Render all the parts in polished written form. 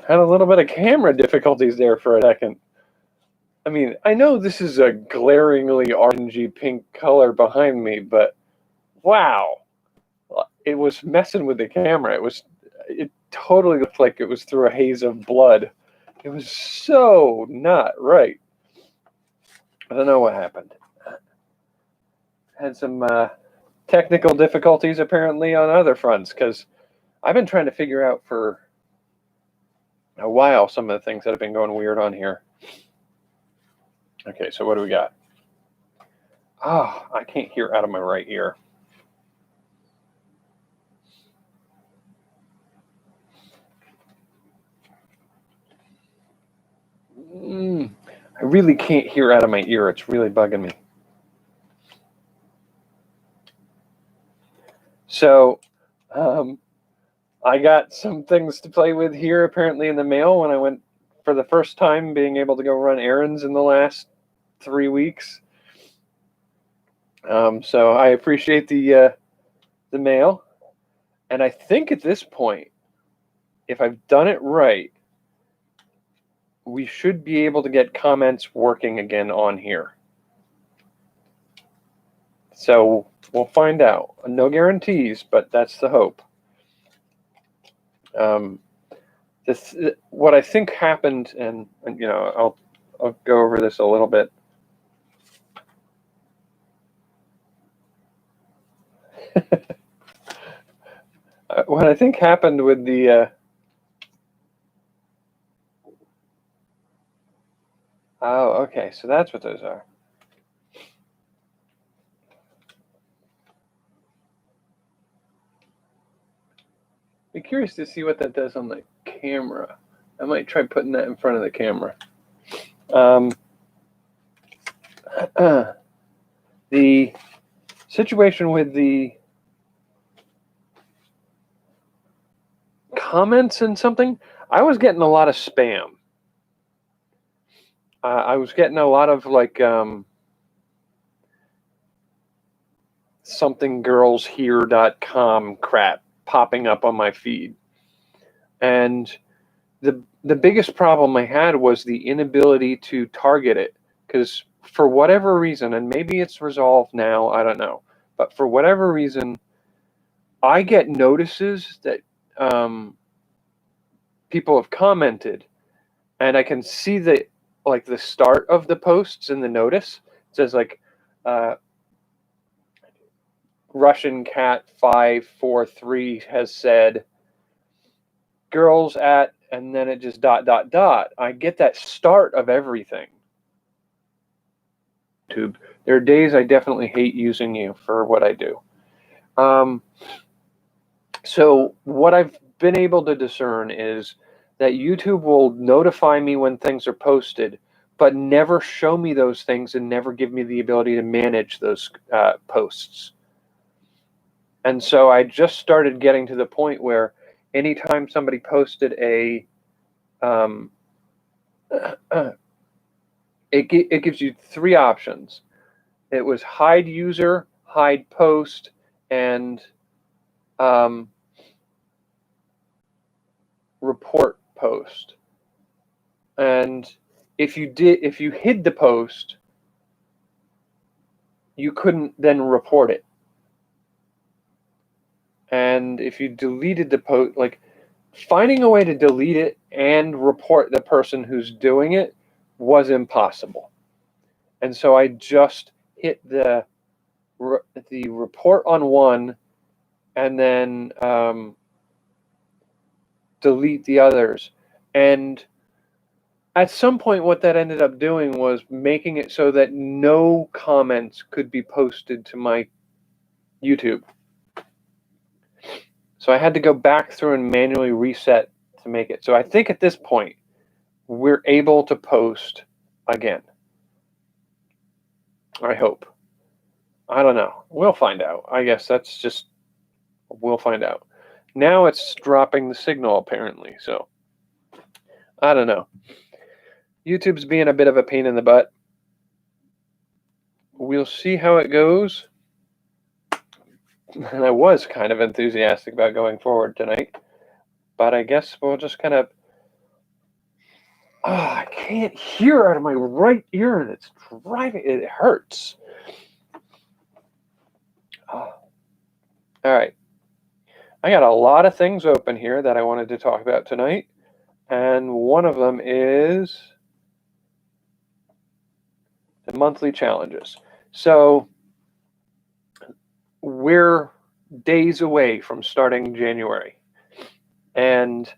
Had a little bit of camera difficulties there for a second. I mean, I know this is a glaringly orangey pink color behind me, but wow, it was messing with the camera. It totally looked like it was through a haze of blood. It was so not right. I don't know what happened. Had some technical difficulties apparently on other fronts, because I've been trying to figure out for a while some of the things that have been going weird on here. Okay, so what do we got? Ah, I can't hear out of my right ear. I really can't hear out of my ear. It's really bugging me. So, I got some things to play with here apparently in the mail when I went for the first time, being able to go run errands in the last 3 weeks. So I appreciate the mail, and I think at this point, if I've done it right, we should be able to get comments working again on here. So we'll find out. No guarantees, but that's the hope. What I think happened, and you know, I'll go over this a little bit. What I think happened with the oh, okay, so that's what those are. Be curious to see what that does on the camera. I might try putting that in front of the camera. The situation with the comments and something, I was getting a lot of spam. I was getting a lot of like somethinggirlshere.com crap popping up on my feed. And the biggest problem I had was the inability to target it, because for whatever reason, and maybe it's resolved now, I don't know, but for whatever reason, I get notices that people have commented, and I can see the start of the posts in the notice. It says like Russian Cat 543 has said girls at, and then it just ... I get that start of everything. YouTube. There are days I definitely hate using you for what I do. So what I've been able to discern is that YouTube will notify me when things are posted, but never show me those things and never give me the ability to manage those posts. And so I just started getting to the point where anytime somebody posted it gives you 3 options. It was hide user, hide post, and report post. And if you hid the post, you couldn't then report it. And if you deleted the post, like finding a way to delete it and report the person who's doing it was impossible. And so I just hit the report on one, and then delete the others. And at some point, what that ended up doing was making it so that no comments could be posted to my YouTube. So I had to go back through and manually reset to make it. So I think at this point, we're able to post again. I hope. I don't know. We'll find out. I guess that's just, we'll find out. Now it's dropping the signal apparently, so I don't know. YouTube's being a bit of a pain in the butt. We'll see how it goes. And I was kind of enthusiastic about going forward tonight, but I guess we'll just kind of I can't hear out of my right ear, and it's driving. It hurts. All right. I got a lot of things open here that I wanted to talk about tonight, and one of them is the monthly challenges. So we're days away from starting January, and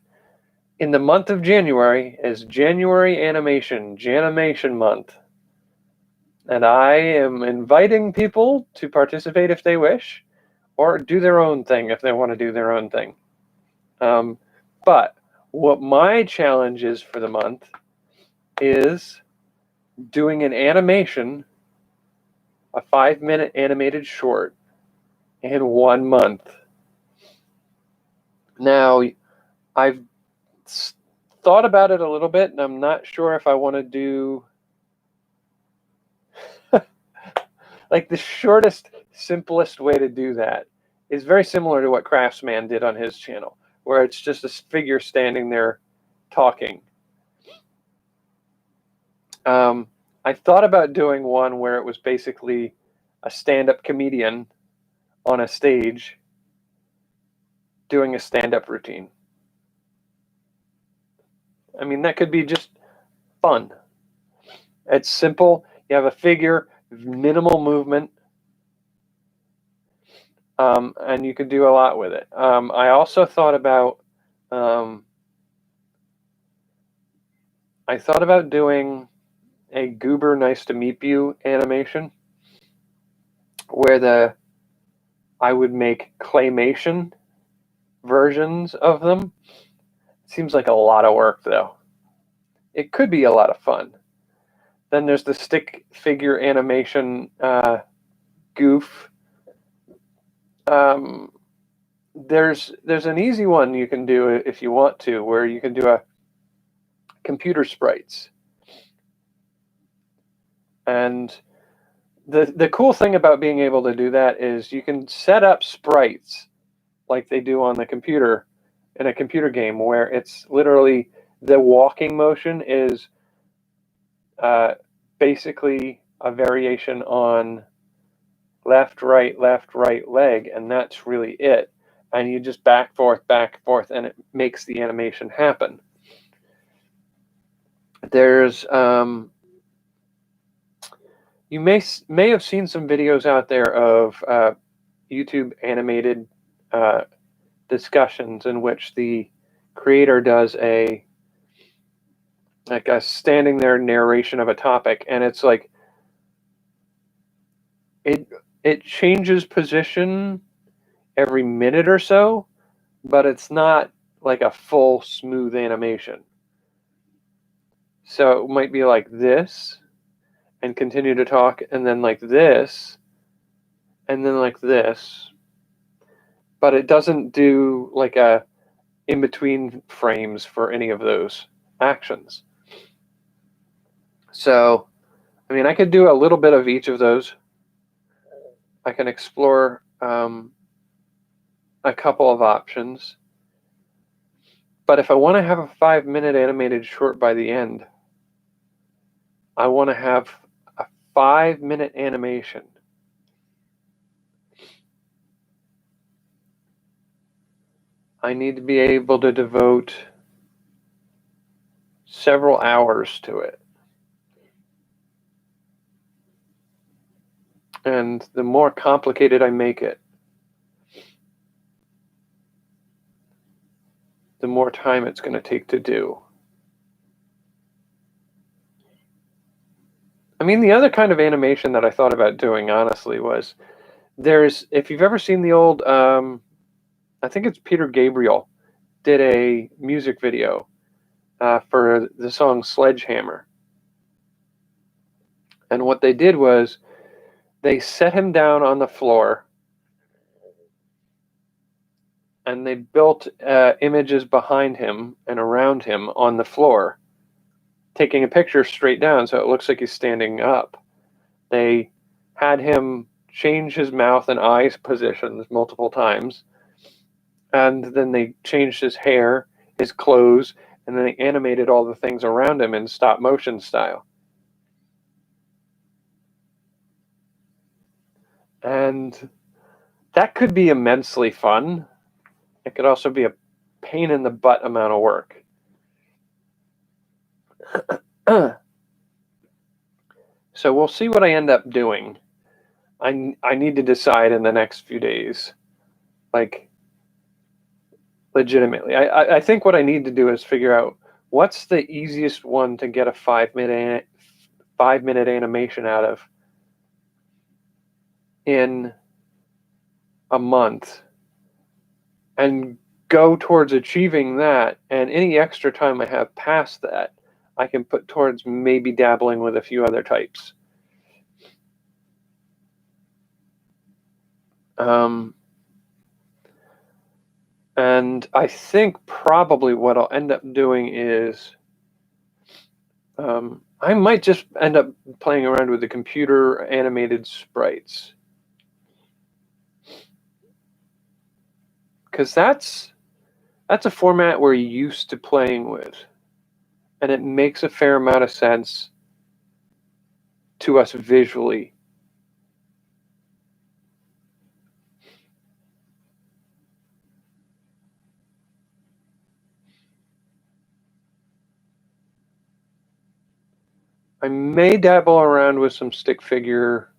in the month of January is January Janimation month. And I am inviting people to participate if they wish, or do their own thing if they want to do their own thing. But what my challenge is for the month is doing an animation, a 5-minute animated short in 1 month. Now, I've thought about it a little bit, and I'm not sure if I want to do like the shortest, simplest way to do that is very similar to what Craftsman did on his channel, where it's just a figure standing there talking. I thought about doing one where it was basically a stand-up comedian on a stage doing a stand-up routine. I mean, that could be just fun. It's simple. You have a figure, minimal movement, and you can do a lot with it. I also thought about doing a Goober Nice to Meet You animation where I would make claymation versions of them. Seems like a lot of work, though. It could be a lot of fun. Then there's the stick figure animation goof. There's an easy one you can do if you want to, where you can do a computer sprites. And the cool thing about being able to do that is you can set up sprites like they do on the computer in a computer game, where it's literally the walking motion is basically a variation on left, right, leg, and that's really it. And you just back, forth, and it makes the animation happen. There's you may have seen some videos out there of YouTube animated discussions in which the creator does a standing there narration of a topic, and it's like it changes position every minute or so, but it's not like a full smooth animation. So it might be like this and continue to talk, and then like this, and then like this, but it doesn't do like a in between frames for any of those actions. So, I mean, I could do a little bit of each of those. I can explore a couple of options. But if I want to have a 5-minute animated short by the end, I want to have a 5-minute animation. I need to be able to devote several hours to it. And the more complicated I make it, the more time it's going to take to do. I mean, the other kind of animation that I thought about doing, honestly, was if you've ever seen the old, I think it's Peter Gabriel, did a music video for the song Sledgehammer. And what they did was they set him down on the floor, and they built images behind him and around him on the floor, taking a picture straight down so it looks like he's standing up. They had him change his mouth and eyes positions multiple times, and then they changed his hair, his clothes, and then they animated all the things around him in stop motion style. And that could be immensely fun. It could also be a pain in the butt amount of work. So we'll see what I end up doing. I need to decide in the next few days, like, legitimately. I think what I need to do is figure out what's the easiest one to get a 5-minute animation out of in a month, and go towards achieving that, and any extra time I have past that I can put towards maybe dabbling with a few other types. And I think probably what I'll end up doing is I might just end up playing around with the computer animated sprites, because that's a format we're used to playing with, and it makes a fair amount of sense to us visually. I may dabble around with some stick figure.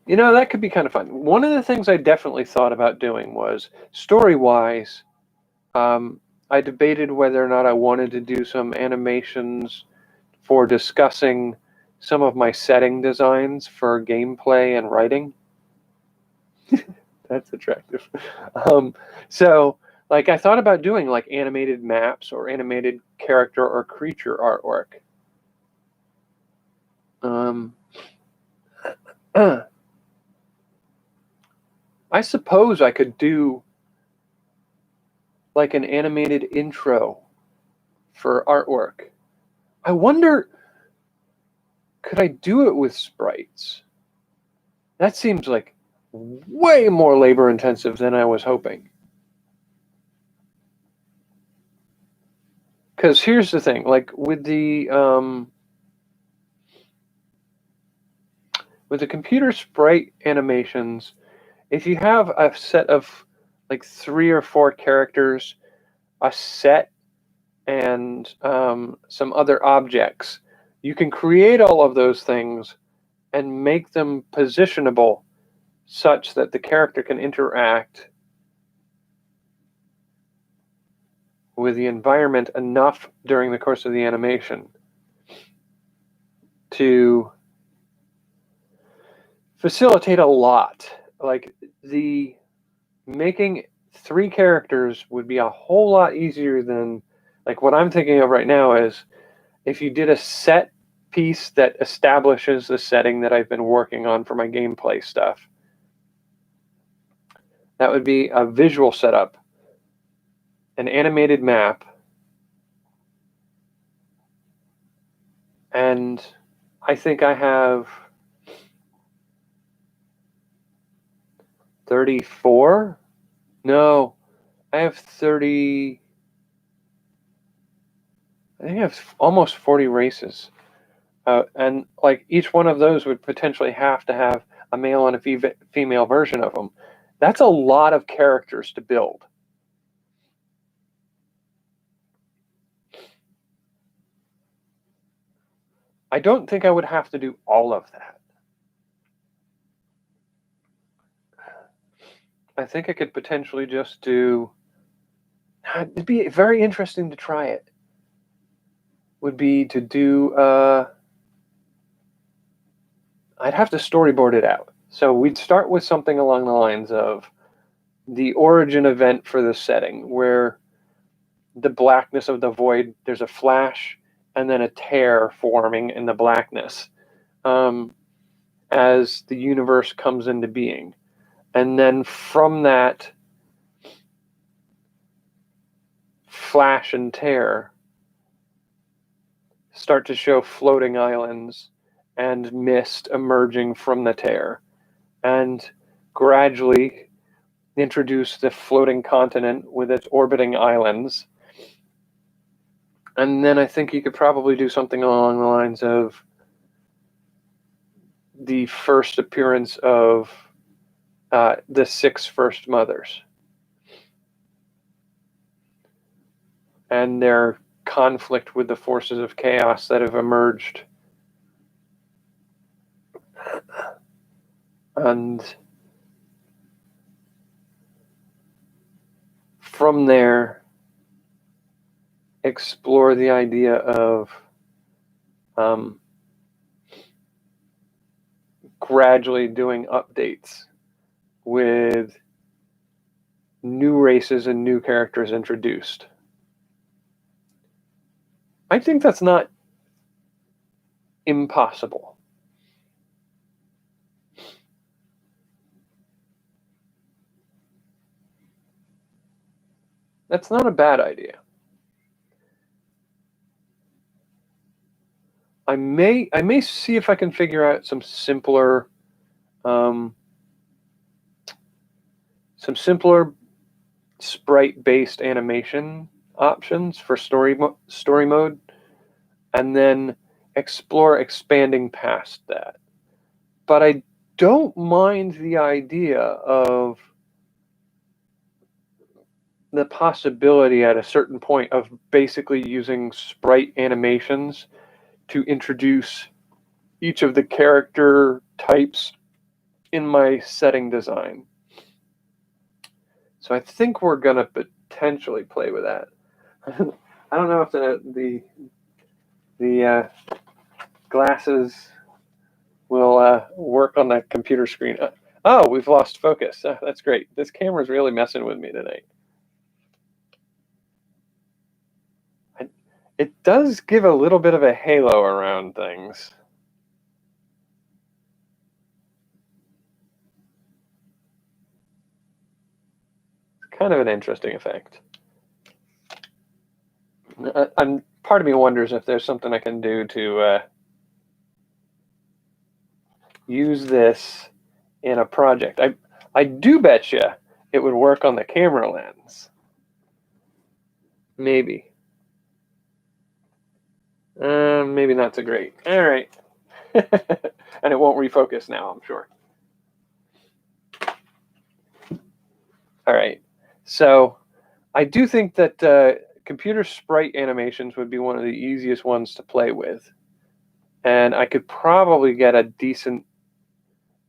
That could be kind of fun. One of the things I definitely thought about doing was, story-wise, I debated whether or not I wanted to do some animations for discussing some of my setting designs for gameplay and writing. That's attractive. So, like, I thought about doing like animated maps or animated character or creature artwork. I suppose I could do like an animated intro for artwork. I wonder, could I do it with sprites? That seems like way more labor intensive than I was hoping. Because here's the thing, like with the computer sprite animations, if you have a set of like 3 or 4 characters, a set, and some other objects, you can create all of those things and make them positionable such that the character can interact with the environment enough during the course of the animation to facilitate a lot. Like, the making 3 characters would be a whole lot easier than, like, what I'm thinking of right now is if you did a set piece that establishes the setting that I've been working on for my gameplay stuff. That would be a visual setup, an animated map, and I think I have 34? No, I have 30. I think I have almost 40 races. And like each one of those would potentially have to have a male and a female version of them. That's a lot of characters to build. I don't think I would have to do all of that. I think I could potentially just do... It'd be very interesting to try it. Would be to do... I'd have to storyboard it out. So we'd start with something along the lines of the origin event for the setting, where the blackness of the void, there's a flash and then a tear forming in the blackness as the universe comes into being. And then from that flash and tear, start to show floating islands and mist emerging from the tear, and gradually introduce the floating continent with its orbiting islands, And then I think you could probably do something along the lines of the first appearance of the 6 first mothers and their conflict with the forces of chaos that have emerged. And from there, explore the idea of gradually doing updates with new races and new characters introduced. I think that's not impossible. That's not a bad idea. I may see if I can figure out some simpler sprite-based animation options for story mode, and then explore expanding past that. But I don't mind the idea of the possibility at a certain point of basically using sprite animations to introduce each of the character types in my setting design. So I think we're going to potentially play with that. I don't know if the glasses will work on the computer screen. Oh, we've lost focus. That's great. This camera's really messing with me tonight. It does give a little bit of a halo around things. It's kind of an interesting effect. Part of me wonders if there's something I can do to use this in a project. I do bet you it would work on the camera lens. Maybe. Maybe not so great. All right. And it won't refocus now, I'm sure. All right. So I do think that computer sprite animations would be one of the easiest ones to play with. And I could probably get a decent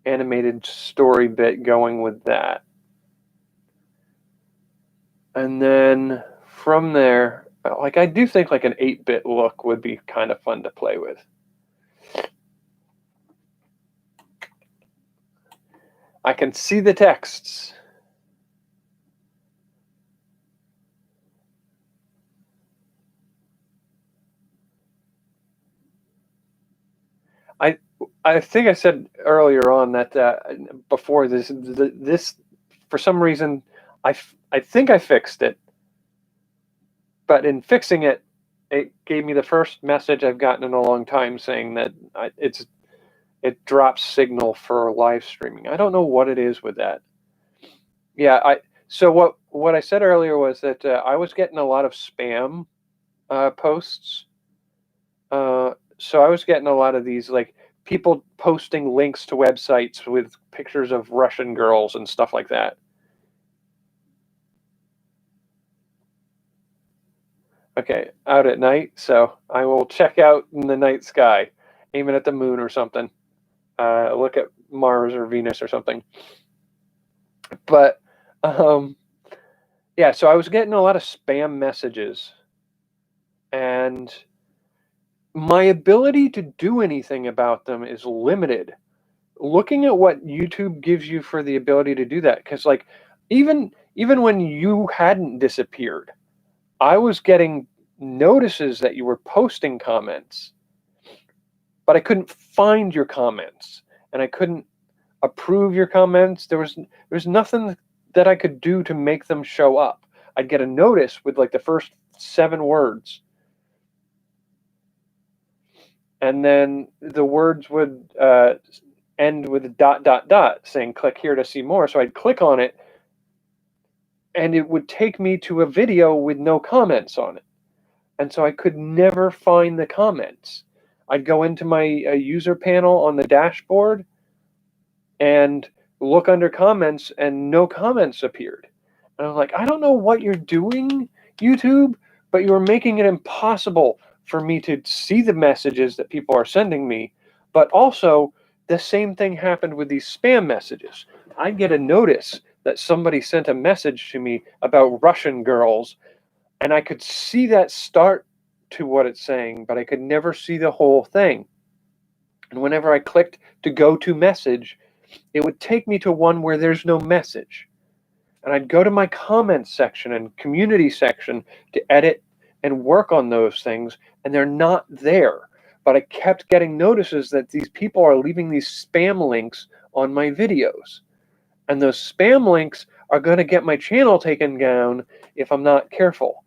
animated story bit going with that. And then from there, like I do think like an 8-bit look would be kind of fun to play with. I can see the texts. I think I said earlier on that before this for some reason I think I fixed it, but in fixing it, it gave me the first message I've gotten in a long time saying that it drops signal for live streaming. I don't know what it is with that. Yeah, so what I said earlier was that I was getting a lot of spam posts. So I was getting a lot of these like people posting links to websites with pictures of Russian girls and stuff like that. Okay, out at night, so I will check out in the night sky, aiming at the moon or something. Look at Mars or Venus or something. But yeah, so I was getting a lot of spam messages, and my ability to do anything about them is limited. Looking at what YouTube gives you for the ability to do that, because like even when you hadn't disappeared, I was getting notices that you were posting comments, but I couldn't find your comments and I couldn't approve your comments. There was nothing that I could do to make them show up. I'd get a notice with like the first 7 words, and then the words would end with a ... saying click here to see more. So I'd click on it and it would take me to a video with no comments on it. And so I could never find the comments. I'd go into my user panel on the dashboard and look under comments, and no comments appeared. And I'm like, I don't know what you're doing, YouTube, but you're making it impossible for me to see the messages that people are sending me. But also, the same thing happened with these spam messages. I'd get a notice that somebody sent a message to me about Russian girls, and I could see that start to what it's saying, but I could never see the whole thing. And whenever I clicked to go to message, it would take me to one where there's no message. And I'd go to my comments section and community section to edit and work on those things, and they're not there. But I kept getting notices that these people are leaving these spam links on my videos. And those spam links are going to get my channel taken down if I'm not careful.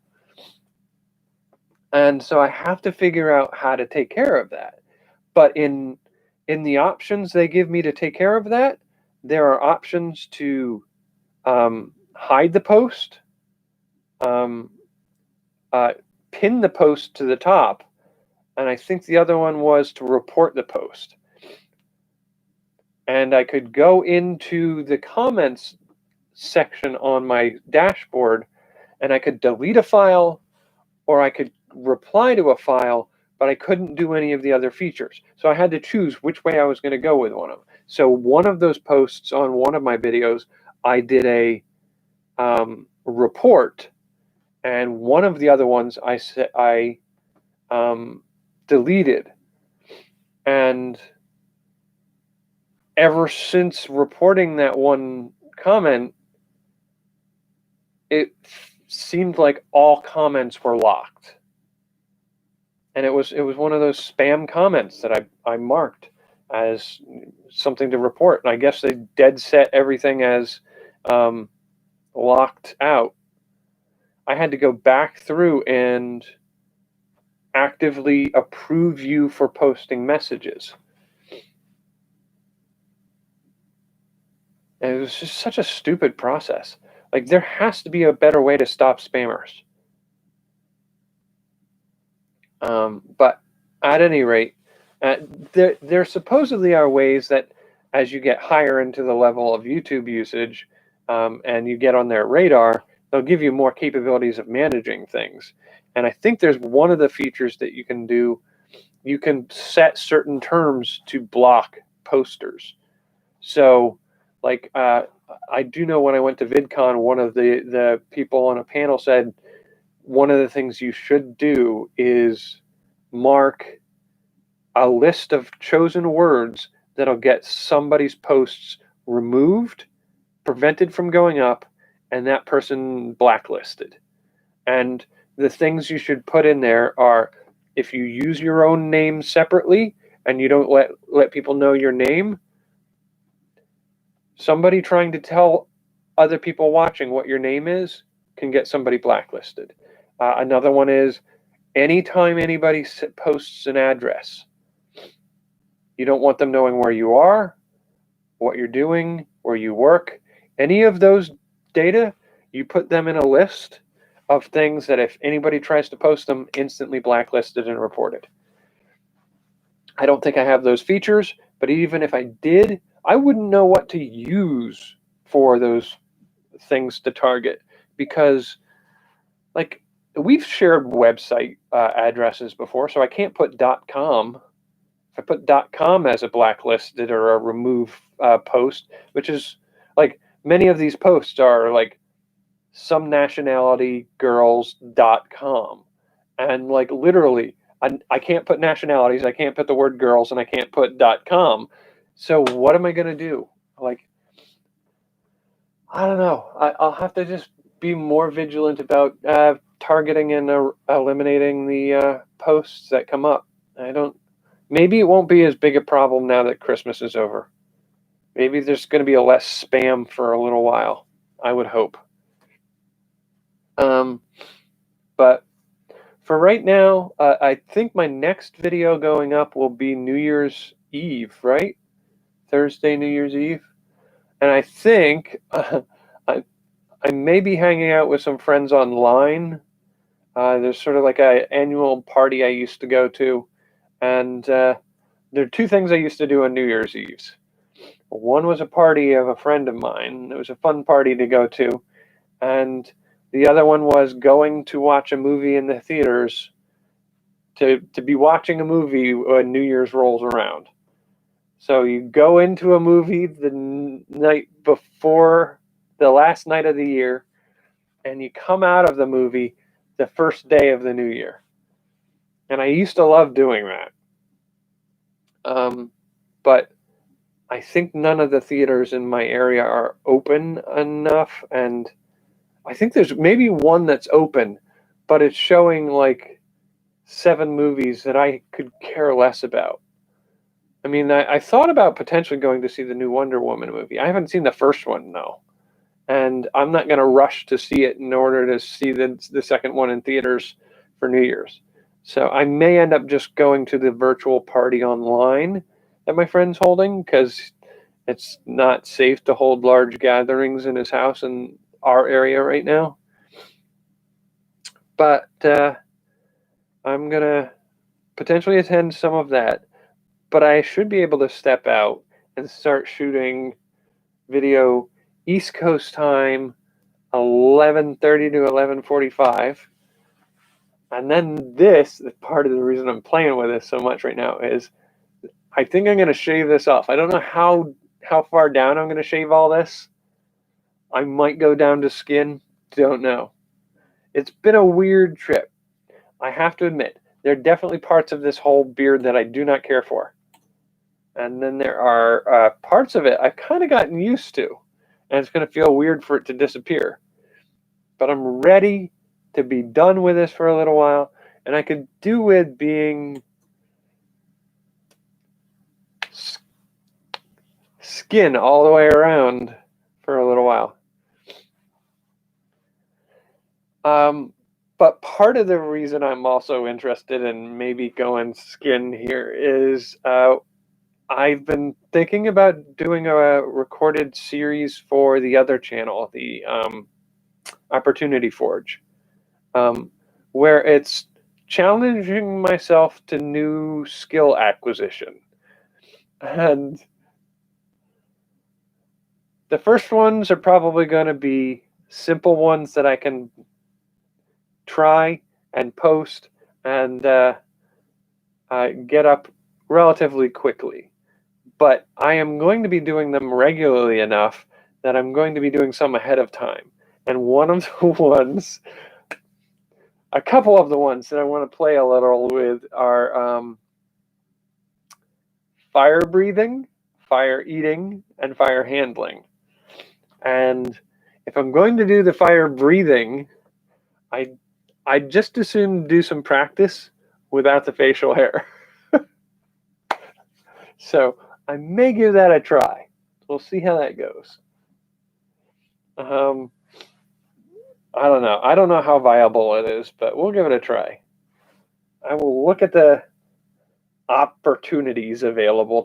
And so I have to figure out how to take care of that. But in the options they give me to take care of that, there are options to hide the post, pin the post to the top, and I think the other one was to report the post. And I could go into the comments section on my dashboard, and I could delete a file, or I could reply to a file, but I couldn't do any of the other features. So I had to choose which way I was going to go with one of them. So one of those posts on one of my videos, I did a report, and one of the other ones I deleted. And ever since reporting that one comment, it seemed like all comments were locked. And it was one of those spam comments that I marked as something to report. And I guess they dead set everything as locked out. I had to go back through and actively approve you for posting messages. And it was just such a stupid process. Like, there has to be a better way to stop spammers. But at any rate, there supposedly are ways that as you get higher into the level of YouTube usage and you get on their radar, they'll give you more capabilities of managing things. And I think there's one of the features that you can do. You can set certain terms to block posters. So, like, I do know when I went to VidCon, one of the people on a panel said, one of the things you should do is mark a list of chosen words that'll get somebody's posts removed, prevented from going up, and that person blacklisted. And the things you should put in there are, if you use your own name separately and you don't let people know your name, somebody trying to tell other people watching what your name is can get somebody blacklisted. Another one is, anytime anybody posts an address, you don't want them knowing where you are, what you're doing, where you work. Any of those data, you put them in a list of things that if anybody tries to post them, instantly blacklisted and reported. I don't think I have those features, but even if I did, I wouldn't know what to use for those things to target, because, like, we've shared website addresses before, so I can't put .com. If I put .com as a blacklisted or a remove post, which is, like, many of these posts are like some nationality girls.com, and like literally I can't put nationalities, I can't put the word girls, and I can't put .com. So what am I going to do? Like, I don't know. I'll have to just be more vigilant about targeting and eliminating the posts that come up. Maybe it won't be as big a problem now that Christmas is over. Maybe there's going to be a less spam for a little while. I would hope. But for right now, I think my next video going up will be New Year's Eve, right? Thursday, New Year's Eve. And I think I may be hanging out with some friends online There's sort of like an annual party I used to go to, and there are two things I used to do on New Year's Eves. One was a party of a friend of mine. It was a fun party to go to, and the other one was going to watch a movie in the theaters. To be watching a movie when New Year's rolls around. So you go into a movie the night before the last night of the year, and you come out of the movie the first day of the new year. And I used to love doing that. But I think none of the theaters in my area are open enough. And I think there's maybe one that's open, but it's showing like 7 movies that I could care less about. I mean, I thought about potentially going to see the new Wonder Woman movie. I haven't seen the first one, though. And I'm not going to rush to see it in order to see the second one in theaters for New Year's. So I may end up just going to the virtual party online that my friend's holding, because it's not safe to hold large gatherings in his house in our area right now. But I'm going to potentially attend some of that. But I should be able to step out and start shooting video East Coast time, 11:30 to 11:45. And then this, part of the reason I'm playing with this so much right now is I think I'm going to shave this off. I don't know how far down I'm going to shave all this. I might go down to skin. Don't know. It's been a weird trip. I have to admit, there are definitely parts of this whole beard that I do not care for. And then there are parts of it I've kind of gotten used to, and it's going to feel weird for it to disappear. But I'm ready to be done with this for a little while, and I could do with being skin all the way around for a little while. But part of the reason I'm also interested in maybe going skin here is I've been thinking about doing a recorded series for the other channel, the Opportunity Forge, where it's challenging myself to new skill acquisition. And the first ones are probably going to be simple ones that I can try and post and get up relatively quickly. But I am going to be doing them regularly enough that I'm going to be doing some ahead of time. And one of the ones, a couple of the ones that I want to play a little with are fire breathing, fire eating, and fire handling. And if I'm going to do the fire breathing, I'd just as soon do some practice without the facial hair. So I may give that a try. We'll see how that goes. I don't know. I don't know how viable it is, but we'll give it a try. I will look at the opportunities available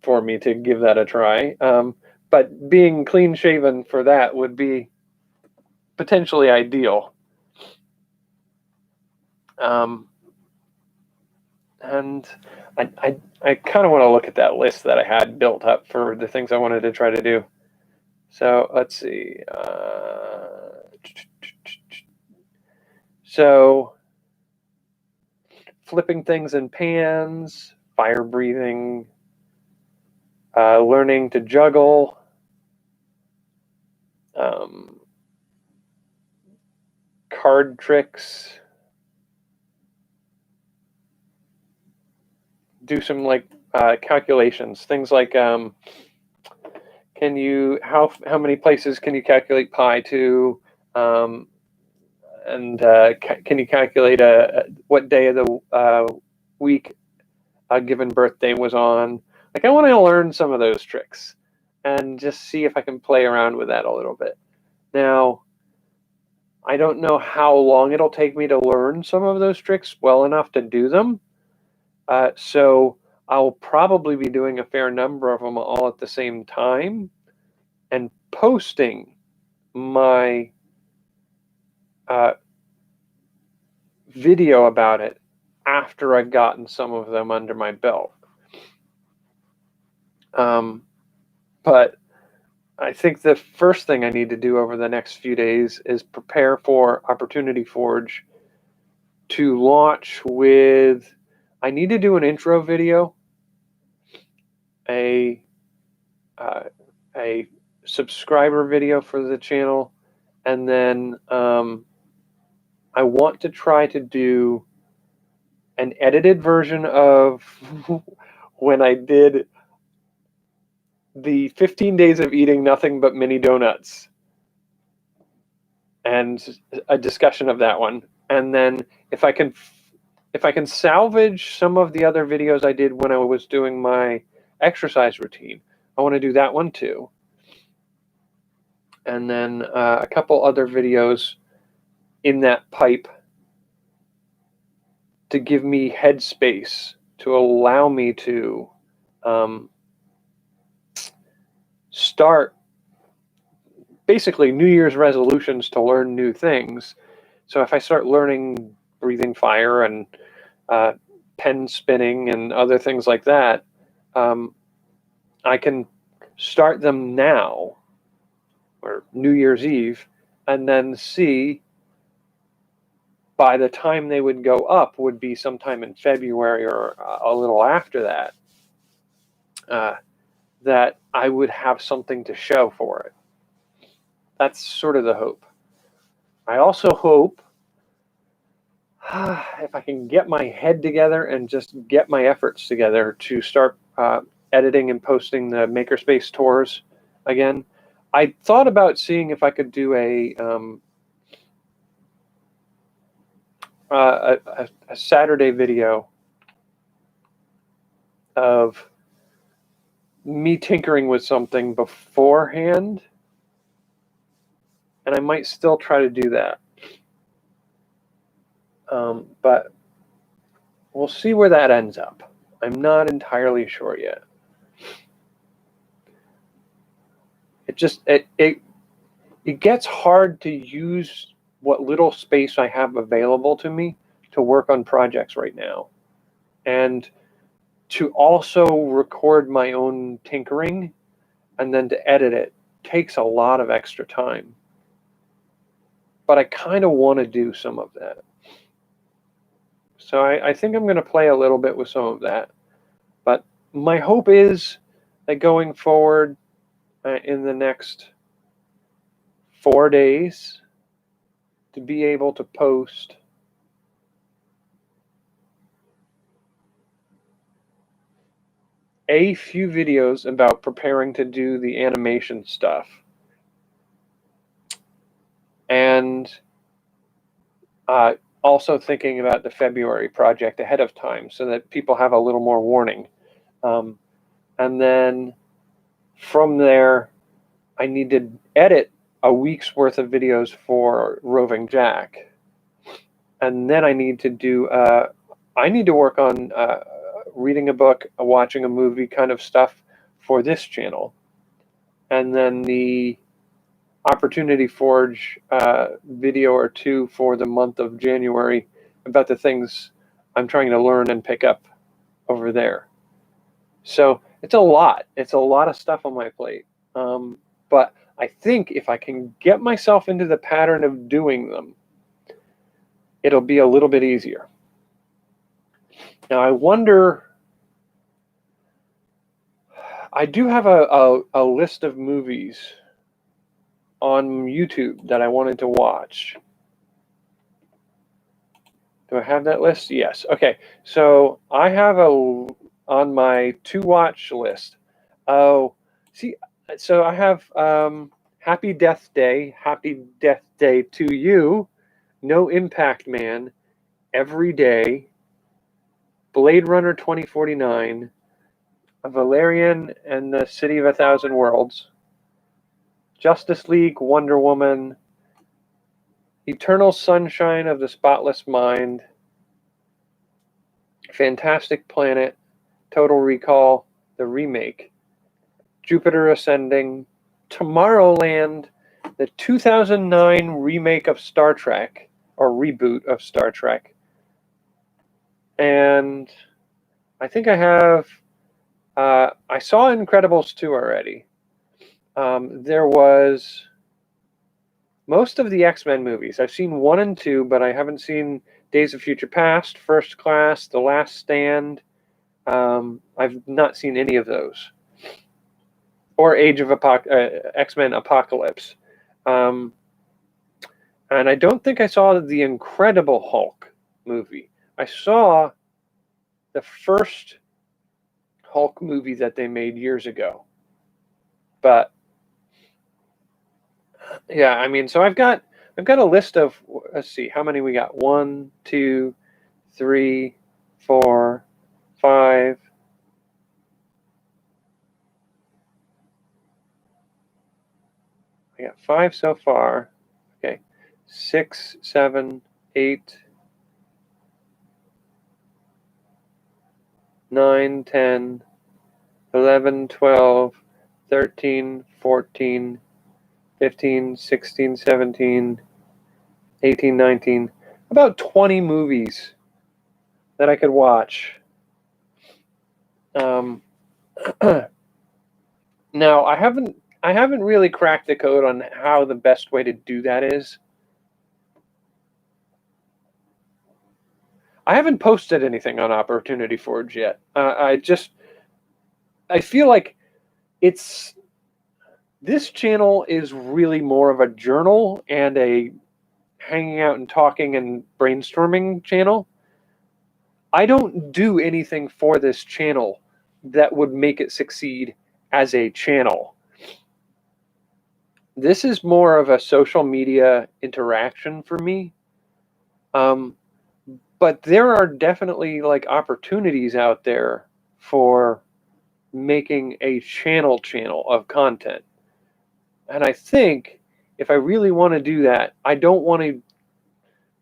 for me to give that a try. But being clean shaven for that would be potentially ideal. And I kind of want to look at that list that I had built up for the things I wanted to try to do. So let's see. So flipping things in pans, fire breathing, learning to juggle, card tricks, do some like calculations, things like how many places can you calculate pi to, and can you calculate what day of the week a given birthday was on. Like, I want to learn some of those tricks and just see if I can play around with that a little bit. Now, I don't know how long it'll take me to learn some of those tricks well enough to do them. So I'll probably be doing a fair number of them all at the same time and posting my video about it after I've gotten some of them under my belt. But I think the first thing I need to do over the next few days is prepare for Opportunity Forge to launch with. I need to do an intro video, a subscriber video for the channel, and then I want to try to do an edited version of when I did the 15 days of eating nothing but mini donuts, and a discussion of that one. And then if I can salvage some of the other videos I did when I was doing my exercise routine, I want to do that one too. And then a couple other videos in that pipe to give me headspace to allow me to start basically New Year's resolutions to learn new things. So if I start learning breathing fire and pen spinning and other things like that, I can start them now, or New Year's Eve, and then see by the time they would go up would be sometime in February or a little after that, that I would have something to show for it. That's sort of the hope. I also hope, if I can get my head together and just get my efforts together to start editing and posting the Makerspace tours again. I thought about seeing if I could do a Saturday video of me tinkering with something beforehand, and I might still try to do that. But we'll see where that ends up. I'm not entirely sure yet. It gets hard to use what little space I have available to me to work on projects right now. And to also record my own tinkering and then to edit it takes a lot of extra time. But I kind of want to do some of that. So I think I'm going to play a little bit with some of that. But my hope is that going forward in the next 4 days, to be able to post a few videos about preparing to do the animation stuff, and also thinking about the February project ahead of time so that people have a little more warning. And then from there, I need to edit a week's worth of videos for Roving Jack. And then I need to do, I need to work on reading a book, watching a movie kind of stuff for this channel. And then the Opportunity Forge video or two for the month of January about the things I'm trying to learn and pick up over there. So it's a lot. It's a lot of stuff on my plate. But I think if I can get myself into the pattern of doing them, it'll be a little bit easier. Now I wonder, I do have a list of movies on YouTube that I wanted to watch. Do I have that list? Yes. Okay. So I have on my to watch list. Oh, see, so I have Happy Death Day to You, No Impact Man, Every Day, Blade Runner 2049, Valerian and the City of a Thousand Worlds, Justice League, Wonder Woman, Eternal Sunshine of the Spotless Mind, Fantastic Planet, Total Recall, the remake, Jupiter Ascending, Tomorrowland, the 2009 remake of Star Trek, or reboot of Star Trek, And I think I have, I saw Incredibles 2 already. There was most of the X-Men movies. I've seen 1 and 2, but I haven't seen Days of Future Past, First Class, The Last Stand. I've not seen any of those. Or X-Men Apocalypse. And I don't think I saw the Incredible Hulk movie. I saw the first Hulk movie that they made years ago. But yeah, I mean, so I've got a list of, let's see, how many we got? 1, 2, 3, 4, 5. I got 5 so far. Okay. 6, 7, 8, 9, 10, 11, 12, 13, 14, 15, 16, 17, 18, 19. About 20 movies that I could watch. Now I haven't really cracked the code on how the best way to do that is. I haven't posted anything on Opportunity Forge yet. I feel like this channel is really more of a journal and a hanging out and talking and brainstorming channel. I don't do anything for this channel that would make it succeed as a channel. This is more of a social media interaction for me. But there are definitely like opportunities out there for making a channel of content. And I think if I really want to do that, I don't want to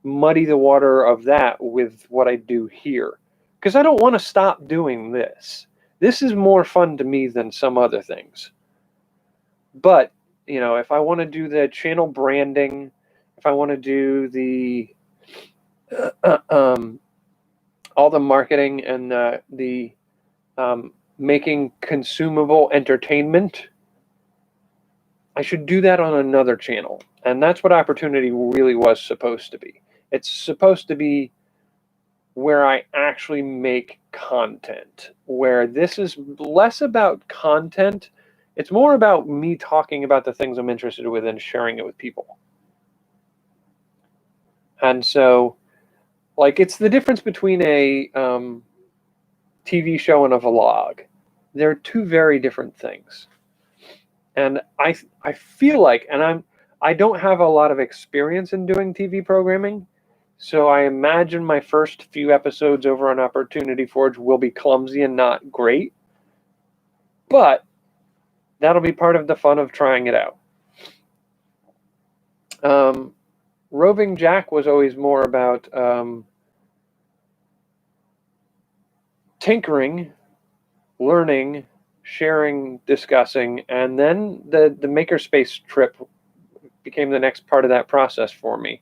muddy the water of that with what I do here, because I don't want to stop doing this. This is more fun to me than some other things. But, you know, if I want to do the channel branding, if I want to do the all the marketing and the making consumable entertainment, I should do that on another channel. And that's what Opportunity really was supposed to be. It's supposed to be where I actually make content, where this is less about content. It's more about me talking about the things I'm interested with and sharing it with people. And so, like, it's the difference between a TV show and a vlog. They're two very different things. And I feel like, and I don't have a lot of experience in doing TV programming, so I imagine my first few episodes over on Opportunity Forge will be clumsy and not great. But that'll be part of the fun of trying it out. Roving Jack was always more about tinkering, learning, sharing, discussing, and then the makerspace trip became the next part of that process for me.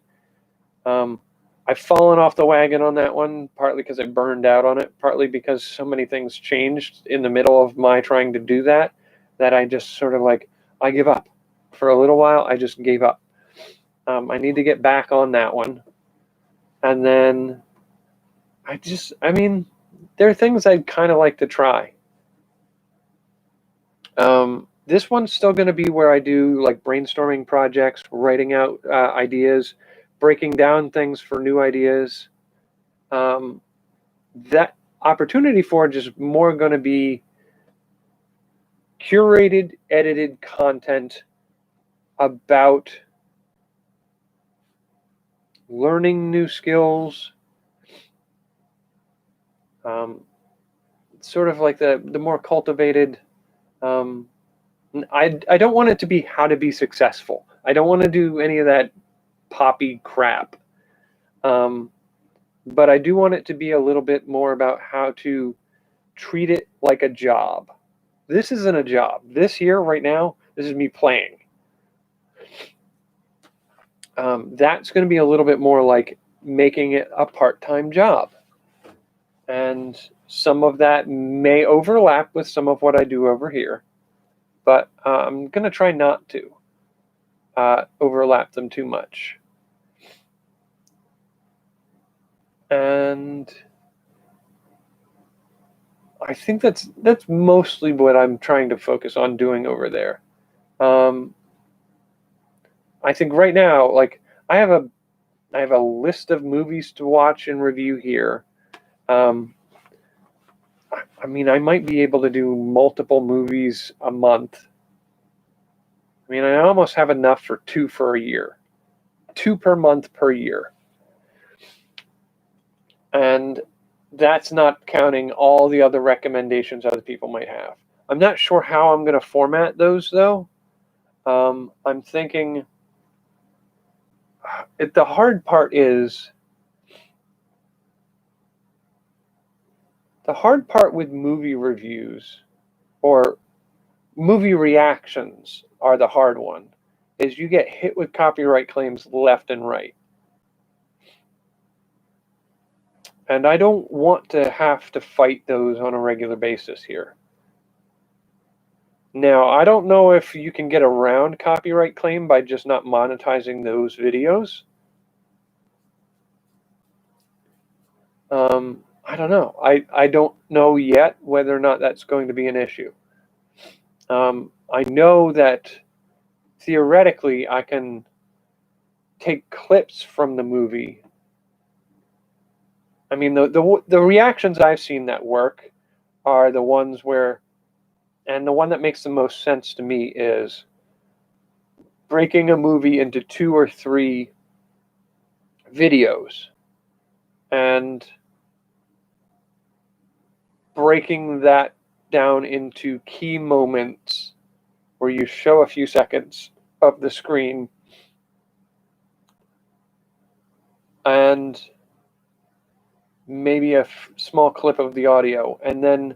I've fallen off the wagon on that one, partly because I burned out on it, partly because so many things changed in the middle of my trying to do that I just sort of like, I give up. For a little while, I just gave up. I need to get back on that one. And then I mean, there are things I'd kind of like to try. This one's still going to be where I do like brainstorming projects, writing out ideas, breaking down things for new ideas. That Opportunity Forge is more going to be curated, edited content about learning new skills, sort of like the more cultivated. I don't want it to be how to be successful. I don't want to do any of that poppy crap. But I do want it to be a little bit more about how to treat it like a job. This isn't a job. This here right now, this is me playing. That's going to be a little bit more like making it a part-time job. And some of that may overlap with some of what I do over here, but I'm going to try not to overlap them too much. And I think that's mostly what I'm trying to focus on doing over there. I think right now, like I have a list of movies to watch and review here. I mean, I might be able to do multiple movies a month. I mean, I almost have enough for 2 for a year, 2 per month per year. And that's not counting all the other recommendations other people might have. I'm not sure how I'm going to format those, though. I'm thinking the hard part with movie reviews or movie reactions are the hard one, is you get hit with copyright claims left and right. And I don't want to have to fight those on a regular basis here. Now, I don't know if you can get around copyright claim by just not monetizing those videos. I don't know. I don't know yet whether or not that's going to be an issue. I know that theoretically I can take clips from the movie. I mean, the reactions I've seen that work are the ones where, and the one that makes the most sense to me is breaking a movie into 2 or 3 videos and breaking that down into key moments where you show a few seconds of the screen and maybe a small clip of the audio, and then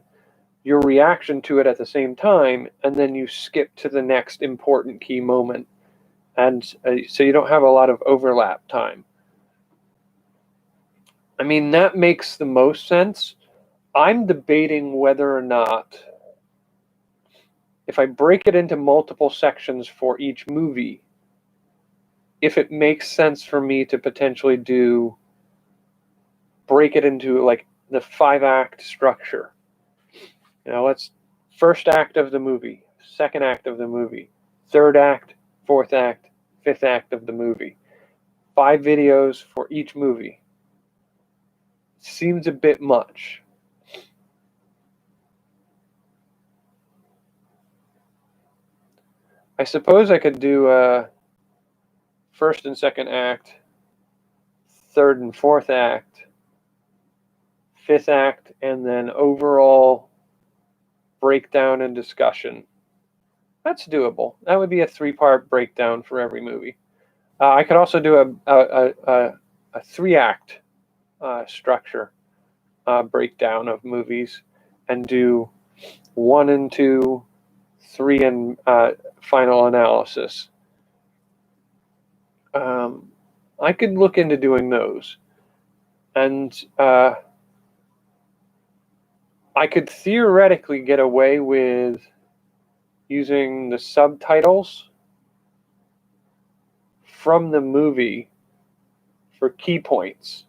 your reaction to it at the same time, and then you skip to the next important key moment. And so you don't have a lot of overlap time. I mean, that makes the most sense. I'm debating whether or not, if I break it into multiple sections for each movie, if it makes sense for me to potentially break it into like the 5-act structure. You know, let's first act of the movie, second act of the movie, third act, fourth act, fifth act of the movie. 5 videos for each movie. Seems a bit much. I suppose I could do a first and second act, third and fourth act, fifth act, and then overall breakdown and discussion. That's doable. That would be a 3-part breakdown for every movie. I could also do a 3-act structure breakdown of movies, and do 1 and 2, 3 and final analysis. I could look into doing those, and I could theoretically get away with using the subtitles from the movie for key points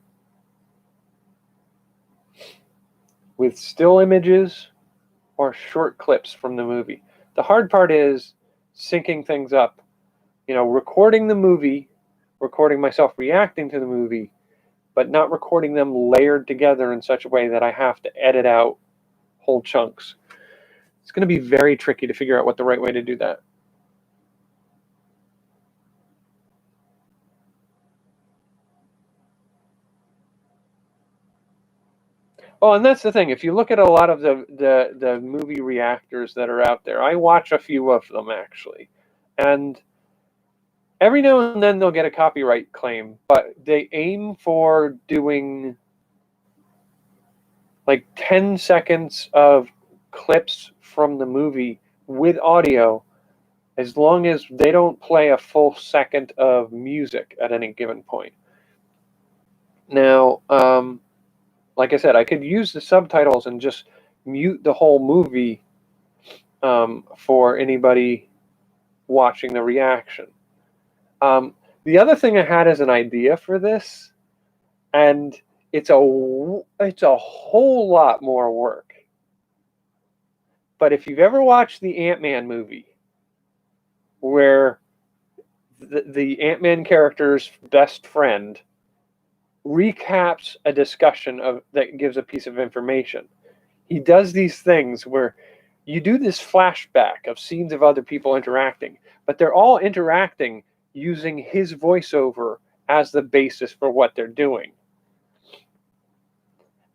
with still images or short clips from the movie. The hard part is syncing things up, you know, recording the movie, recording myself reacting to the movie, but not recording them layered together in such a way that I have to edit out whole chunks. It's going to be very tricky to figure out what the right way to do that. Oh, and that's the thing. If you look at a lot of the movie reactors that are out there, I watch a few of them actually, and every now and then they'll get a copyright claim, but they aim for doing like 10 seconds of clips from the movie with audio, as long as they don't play a full second of music at any given point. Now, like I said, I could use the subtitles and just mute the whole movie for anybody watching the reaction. The other thing I had as an idea for this, and it's a whole lot more work. But if you've ever watched the Ant-Man movie, where the Ant-Man character's best friend recaps a discussion that gives a piece of information, he does these things where you do this flashback of scenes of other people interacting, but they're all interacting using his voiceover as the basis for what they're doing.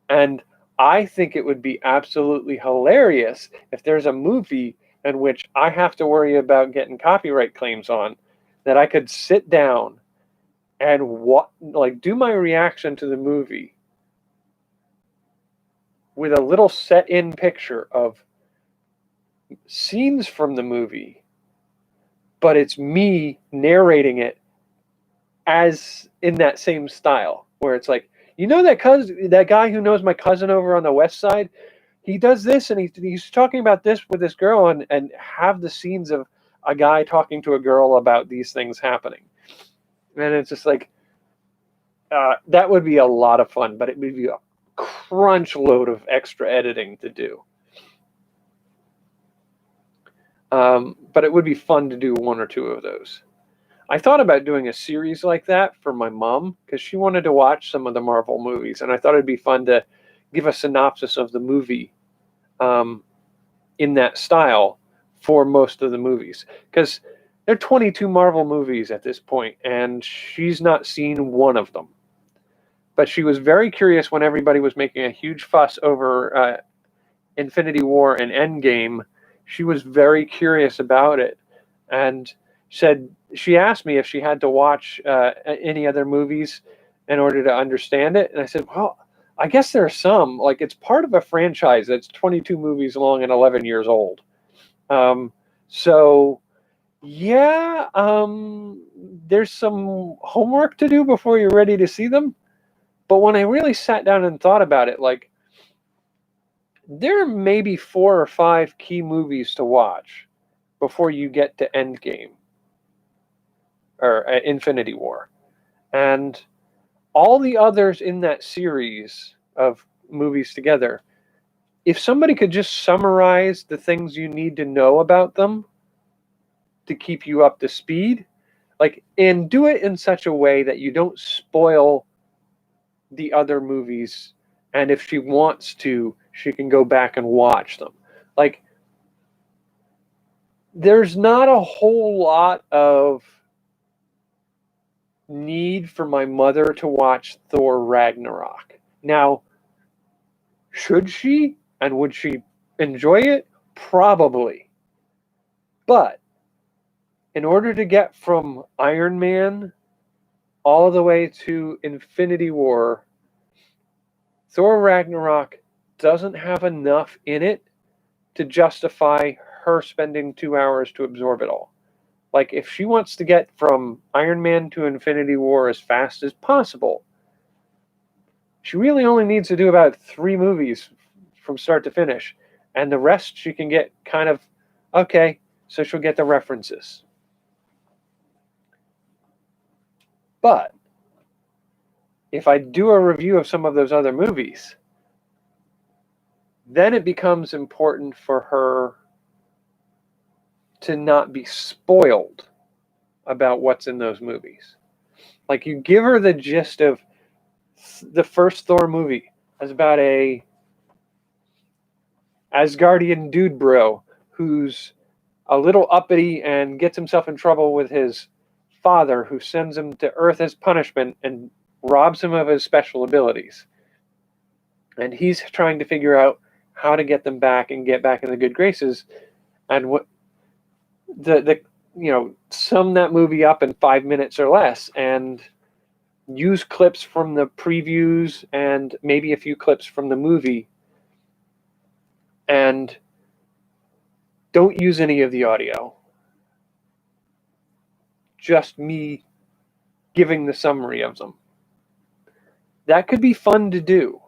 And I think it would be absolutely hilarious if there's a movie in which I have to worry about getting copyright claims on, that I could sit down and do my reaction to the movie with a little set-in picture of scenes from the movie, but it's me narrating it as in that same style, where it's like, that guy who knows my cousin over on the west side, he does this, and he's talking about this with this girl, and have the scenes of a guy talking to a girl about these things happening. And it's just like, that would be a lot of fun, but it would be a crunch load of extra editing to do. But it would be fun to do one or two of those. I thought about doing a series like that for my mom, because she wanted to watch some of the Marvel movies, and I thought it'd be fun to give a synopsis of the movie in that style for most of the movies, because there are 22 Marvel movies at this point, and she's not seen one of them. But she was very curious when everybody was making a huge fuss over Infinity War and Endgame. She was very curious about it, and she asked me if she had to watch any other movies in order to understand it. And I said, well, I guess there are some. Like, it's part of a franchise that's 22 movies long and 11 years old. So, yeah, there's some homework to do before you're ready to see them. But when I really sat down and thought about it, like, there are maybe 4 or 5 key movies to watch before you get to Endgame or Infinity War. And all the others in that series of movies together, if somebody could just summarize the things you need to know about them to keep you up to speed, and do it in such a way that you don't spoil the other movies, and if she wants to, she can go back and watch them. There's not a whole lot of need for my mother to watch Thor Ragnarok. Now, should she, and would she enjoy it? Probably. But in order to get from Iron Man all the way to Infinity War, Thor Ragnarok doesn't have enough in it to justify her spending 2 hours to absorb it all. If she wants to get from Iron Man to Infinity War as fast as possible, she really only needs to do about 3 movies from start to finish. And the rest she can get kind of, okay, so she'll get the references. But if I do a review of some of those other movies, then it becomes important for her to not be spoiled about what's in those movies. You give her the gist of the first Thor movie as about a Asgardian dude bro who's a little uppity and gets himself in trouble with his father, who sends him to Earth as punishment and robs him of his special abilities. And he's trying to figure out how to get them back and get back in the good graces. And what sum that movie up in 5 minutes or less, and use clips from the previews and maybe a few clips from the movie, and don't use any of the audio. Just me giving the summary of them. That could be fun to do.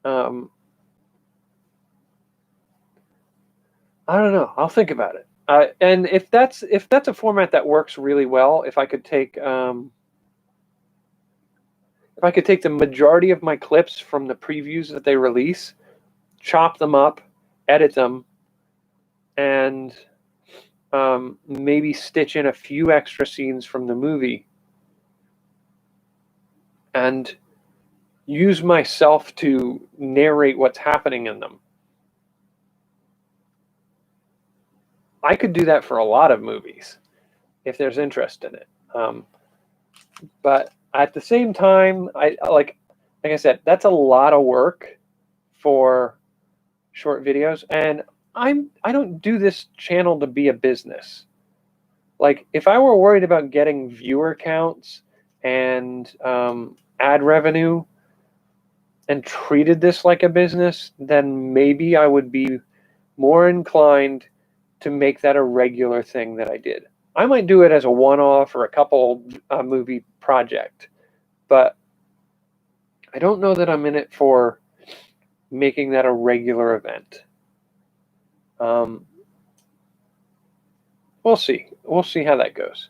I don't know. I'll think about it. And if that's a format that works really well, if I could take the majority of my clips from the previews that they release, chop them up, edit them, and maybe stitch in a few extra scenes from the movie, and use myself to narrate what's happening in them. I could do that for a lot of movies if there's interest in it. But at the same time, like I said, that's a lot of work for short videos, and I don't do this channel to be a business. Like, if I were worried about getting viewer counts and ad revenue and treated this like a business, then maybe I would be more inclined to make that a regular thing that I did. I might do it as a one-off or a couple movie project, but I don't know that I'm in it for making that a regular event. We'll see. We'll see how that goes.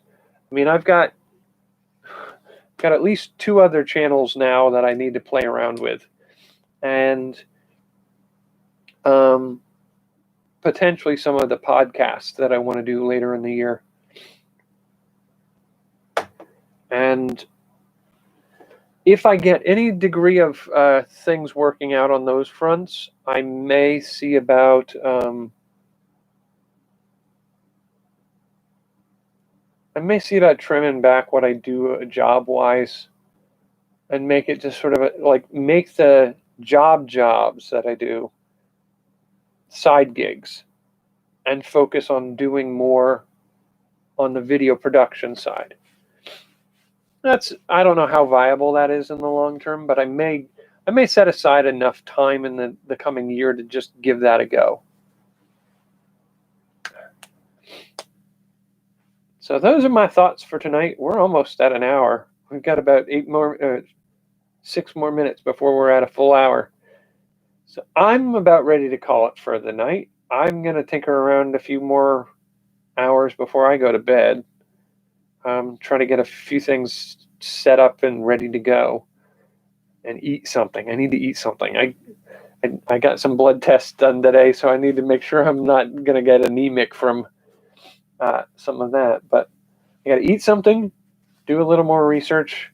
I mean, I've got at least 2 other channels now that I need to play around with, and potentially some of the podcasts that I want to do later in the year. And if I get any degree of things working out on those fronts, I may see about trimming back what I do job-wise, and make it just sort of make the jobs that I do side gigs, and focus on doing more on the video production side. I don't know how viable that is in the long term, but I may set aside enough time in the coming year to just give that a go. So those are my thoughts for tonight. We're almost at an hour. We've got about 6 more minutes before we're at a full hour. So I'm about ready to call it for the night. I'm going to tinker around a few more hours before I go to bed. Trying to get a few things set up and ready to go, and eat something. I need to eat something. I got some blood tests done today, so I need to make sure I'm not going to get anemic from some of that. But I got to eat something, do a little more research,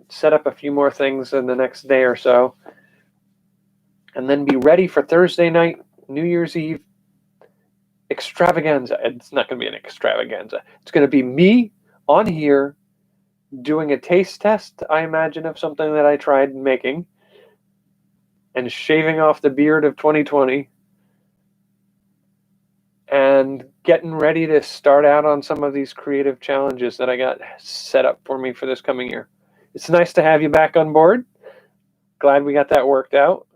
set up a few more things in the next day or so, and then be ready for Thursday night, New Year's Eve extravaganza. It's not going to be an extravaganza. It's going to be me on here doing a taste test, I imagine, of something that I tried making, and shaving off the beard of 2020, and getting ready to start out on some of these creative challenges that I got set up for me for this coming year. It's nice to have you back on board. Glad we got that worked out.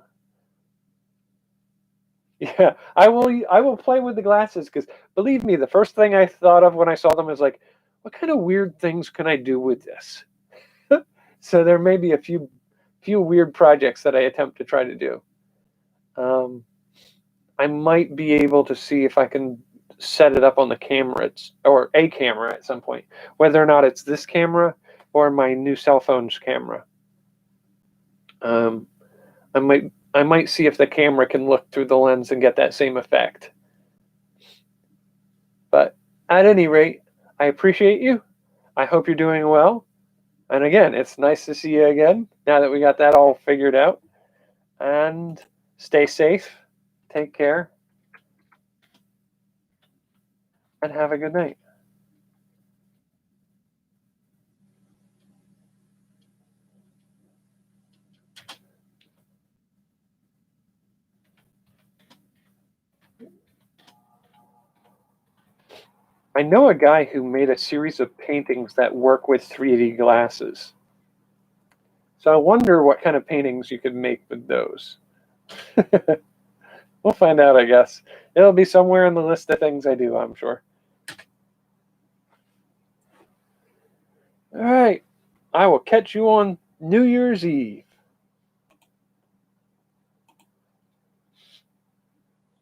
Yeah, I will play with the glasses, because believe me, the first thing I thought of when I saw them was like, what kind of weird things can I do with this? So there may be a few weird projects that I attempt to try to do. I might be able to see if I can set it up on the camera, or a camera at some point, whether or not it's this camera or my new cell phone's camera. I might see if the camera can look through the lens and get that same effect. But at any rate, I appreciate you. I hope you're doing well. And again, it's nice to see you again, now that we got that all figured out. And stay safe, take care, and have a good night. I know a guy who made a series of paintings that work with 3D glasses. So I wonder what kind of paintings you could make with those. We'll find out, I guess. It'll be somewhere in the list of things I do, I'm sure. All right. I will catch you on New Year's Eve.